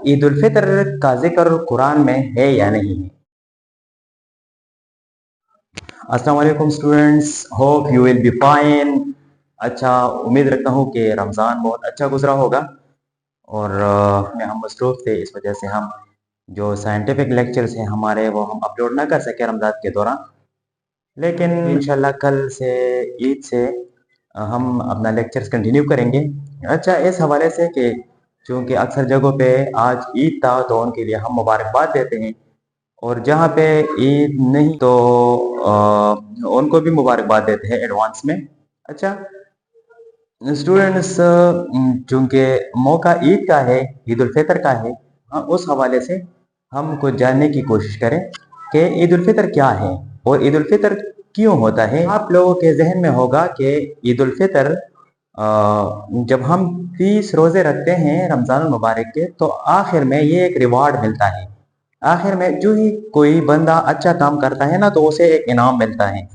ईद उल फितर का जिक्र कुरान में है या नहीं है? अस्सलाम वालेकुम students, hope you will be fine. अच्छा, उम्मीद रखता हूँ कि रमज़ान बहुत अच्छा गुजरा होगा और में हम मसरूफ़ थे, इस वजह से हम जो साइंटिफिक लेक्चर्स हैं हमारे वो हम अपलोड ना कर सके रमज़ान के दौरान। लेकिन इंशाल्लाह कल से ईद से हम अपना लेक्चर्स कंटिन्यू करेंगे। अच्छा, इस हवाले से कि चूँकि अक्सर जगहों पे आज ईद था तो उनके लिए हम मुबारकबाद देते हैं, और जहाँ पे ईद नहीं तो उनको भी मुबारकबाद देते हैं एडवांस में। अच्छा स्टूडेंट्स, चूँकि मौका ईद का है, ईद उल फितर का है, उस हवाले से हम कुछ जानने की कोशिश करें कि ईद उल फितर क्या है और ईद उल फितर क्यों होता है। आप लोगों के जहन में होगा कि ईद उल फितर जब हम 30 रोज़े रखते हैं रमज़ान मुबारक के, तो आखिर में ये एक रिवार्ड मिलता है। आखिर में जो ही कोई बंदा अच्छा काम करता है ना, तो उसे एक इनाम मिलता है।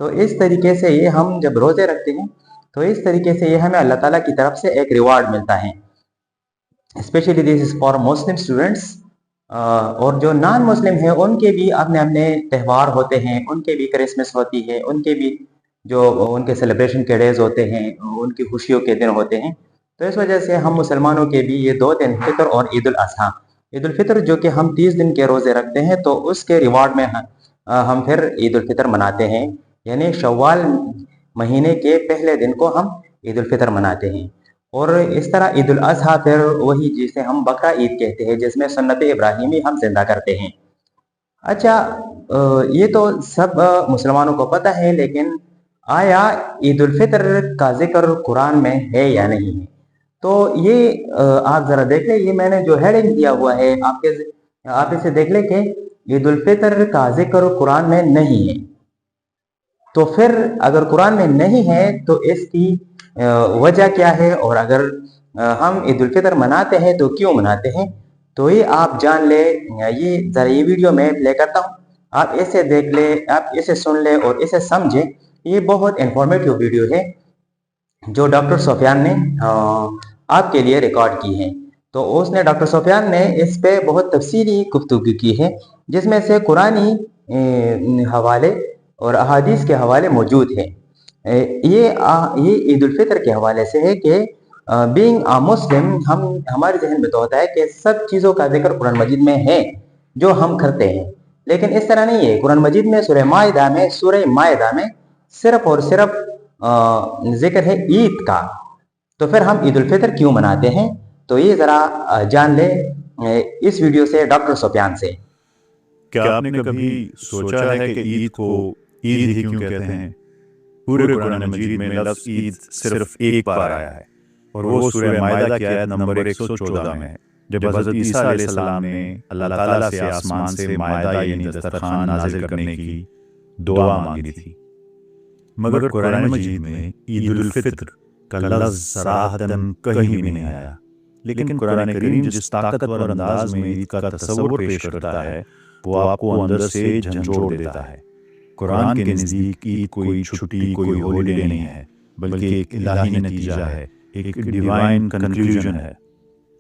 तो इस तरीके से ये हम जब रोज़े रखते हैं तो इस तरीके से ये हमें अल्लाह ताला की तरफ से एक रिवार्ड मिलता है। Specially this is for Muslim students. और जो नॉन मुस्लिम हैं उनके भी अपने अपने त्यौहार होते हैं, उनके भी क्रिसमस होती है, उनके भी जो उनके सेलिब्रेशन के डेज होते हैं, उनकी खुशियों के दिन होते हैं। तो इस वजह से हम मुसलमानों के भी ये दो दिन, फितर और ईद उल अजहा। ईद उल फितर जो कि हम 30 दिन के रोज़े रखते हैं, तो उसके रिवार्ड में हम फिर ईद उल फितर मनाते हैं, यानी शव्वाल महीने के पहले दिन को हम ईद उल फितर मनाते हैं। और इस तरह ईद उल अजहा फिर वही जिसे हम बकरा ईद कहते हैं, जिसमें सुन्नत इब्राहिमी हम जिंदा करते हैं। अच्छा, ये तो सब मुसलमानों को पता है, लेकिन आया ईद उल फितर का जिक्र कुरान में है या नहीं है? तो ये आप जरा देख लें, ये मैंने जो हेडिंग दिया हुआ है आप इसे देख लें कि ईद उल फितर का जिक्र कुरान में नहीं है। तो फिर अगर कुरान में नहीं है तो इसकी वजह क्या है, और अगर हम ईद उल फितर मनाते हैं तो क्यों मनाते हैं, तो ये आप जान ले। ये जरा ये वीडियो मैं प्ले करता हूँ, आप इसे देख ले, आप इसे सुन ले और इसे समझे। ये बहुत इंफॉर्मेटिव वीडियो है जो डॉक्टर सुफियान ने आपके लिए रिकॉर्ड की है। तो उसने डॉक्टर सुफियान ने इस पे बहुत तफसीली गुफ्तगू की है, जिसमें से कुरानी हवाले और अहादीस के हवाले मौजूद हैं। ये ईद उल फितर के हवाले से है कि बीइंग अ मुस्लिम हम हमारे जहन में तो होता है कि सब चीज़ों का जिक्र कुरान मजीद में है जो हम करते हैं, लेकिन इस तरह नहीं है। कुरान मजीद में सूरह माइदा में सिर्फ और सिर्फ जिक्र है ईद का। तो फिर हम ईद उल फितर क्यों मनाते हैं, तो ये ज़रा जान ले इस वीडियो से डॉक्टर सुफियान से। क्या आपने कभी सोचा है कि ईद को ईद ही क्यों कहते हैं? पूरे कुरान मजीद में लफ्ज़ ईद सिर्फ एक बार आया है, और वो सूरह माइदा की आयत नंबर 114 में है, जब हज़रत ईसा अलैहिस्सलाम ने अल्लाह ताला से आसमान से माइदा यानी दस्तरखान नाज़िल करने की दुआ मांगी थी। मगर कुरान मजीद में ईद उल फितर का लफ्ज़ सराहतन कहीं भी नहीं आया। लेकिन कुरान करीम जिस ताकतवर अंदाज में ईद का तस्वुर पेश करता है, वो आपको अंदर से झंझोड़ देता है। कुरान के नज़दीक ईद कोई छुट्टी, कोई हॉलीडे नहीं है, बल्कि एक इलाही नतीजा है, एक डिवाइन कंक्लूजन है।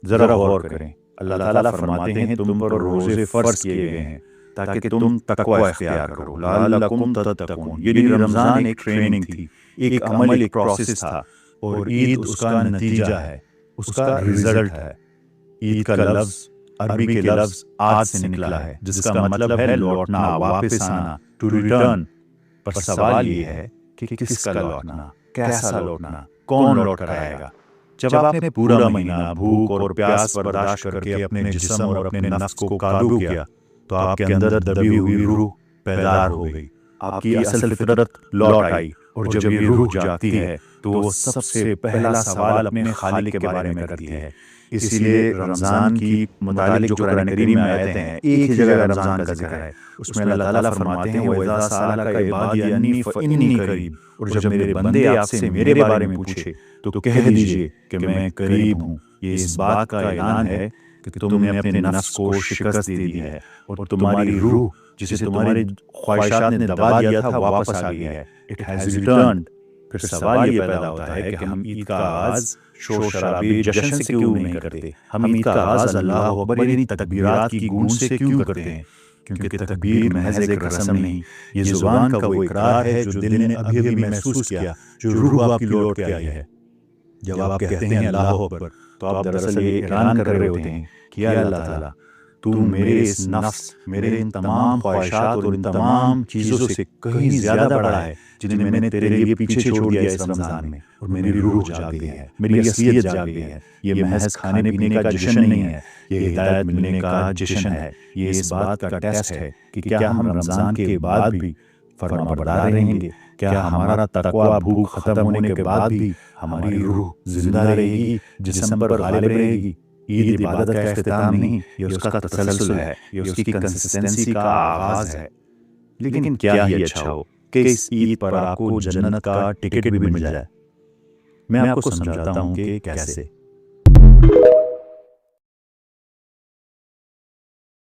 जरा गौर करें, अल्लाह ताला फरमाते हैं तुम पर रोजे फर्ज किए गए हैं ताकि तुम तकवा इख्तियार करो, लअल्लकुम तत्तकून। ये रमज़ान एक ट्रेनिंग थी, एक अमल, एक प्रोसेस था, और ईद उसका नतीजा है, उसका रिजल्ट है। ईद का लफ्ज़ अरबी के लफ्ज़ आज से निकला है, जिसका मतलब है लौटना, वापस आना, टू रिटर्न। पर सवाल ये है कि किसका लौटना, कैसा लौटना, कौन लौट कर आएगा? जब आपने पूरा महीना भूख और प्यास बर्दाश्त करके अपने जिस्म और अपने नफ्स को काबू किया, तो आपके अंदर दबी हुई रूह पैदार हो गई, आपकी असल फितरत लौट आई। और जब ये रूह जागती है तो वो सबसे पहला सवाल अपने खालिक के बारे में करती है। इसीलिए रमज़ान की मुतालिक जो कुरान करीम में आयतें हैं, एक ही जगह रमज़ान का जिक्र है, उसमें अल्लाह ताला फरमाते हैं वइज़ा सअलका इबादी अन्नी फ़इन्नी करीब। और जब मेरे बंदे आपसे मेरे बारे में पूछे तो कह दीजिए कि मैं करीब हूँ। ये इस बात का ऐलान है कि तुमने अपने नफ्स को शिकस्त दे दी है, और तुम्हारी रूह जिसे तुम्हारी ख्वाहिशात ने दबा दिया था वापस आ गई है। It has returned. फिर सवाल ये पैदा होता है कि हम ईद का आगाज़ شور شرابے جشن سے کیوں نہیں کرتے؟ ہم عید کا آغاز اللہ اکبر یعنی تکبیرات کی گونج سے کیوں کرتے ہیں؟ کیونکہ تکبیر محض ایک رسم نہیں، یہ زبان کا وہ اقرار ہے جو دل نے ابھی ابھی محسوس کیا، جو روح آپ کی لوٹ کے آئی ہے۔ جب آپ کہتے ہیں اللہ اکبر تو آپ دراصل یہ اعلان کر رہے ہوتے ہیں کہ یا اللہ تعالیٰ، تو میرے اس نفس، میرے ان تمام خواہشات اور ان تمام چیزوں سے کہیں زیادہ بڑا ہے جنہیں میں نے تیرے لیے پیچھے چھوڑ دیا اس رمضان میں، اور میری روح جاگ گئی ہے، میری اصلیت جاگ گئی ہے۔ یہ محض کھانے پینے کا جشن نہیں ہے، یہ ہدایت ملنے کا جشن ہے۔ یہ اس بات کا ٹیسٹ ہے کہ کیا ہم رمضان کے بعد بھی فرما بردار رہیں گے؟ کیا ہمارا تقویٰ بھوک ختم ہونے کے بعد بھی ہماری روح زندہ رہے گی، جسم پر غالب رہے گی؟ عید عبادت کا اختتام نہیں، یہ اس کا تسلسل ہے، یہ اس کی کنسسٹنسی کا آغاز ہے۔ لیکن کیا ہی اچھا ہو کہ اس عید پر آپ کو جنت کا ٹکٹ بھی مل جائے۔ میں آپ کو سمجھاتا ہوں کہ کیسے۔